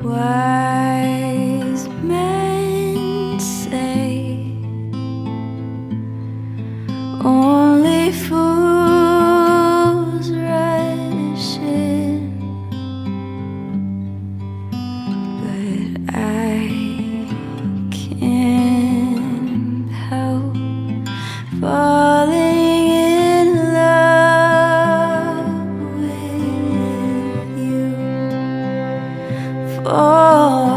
Wise men say only fools rush in, but I can't help falling in love with you. For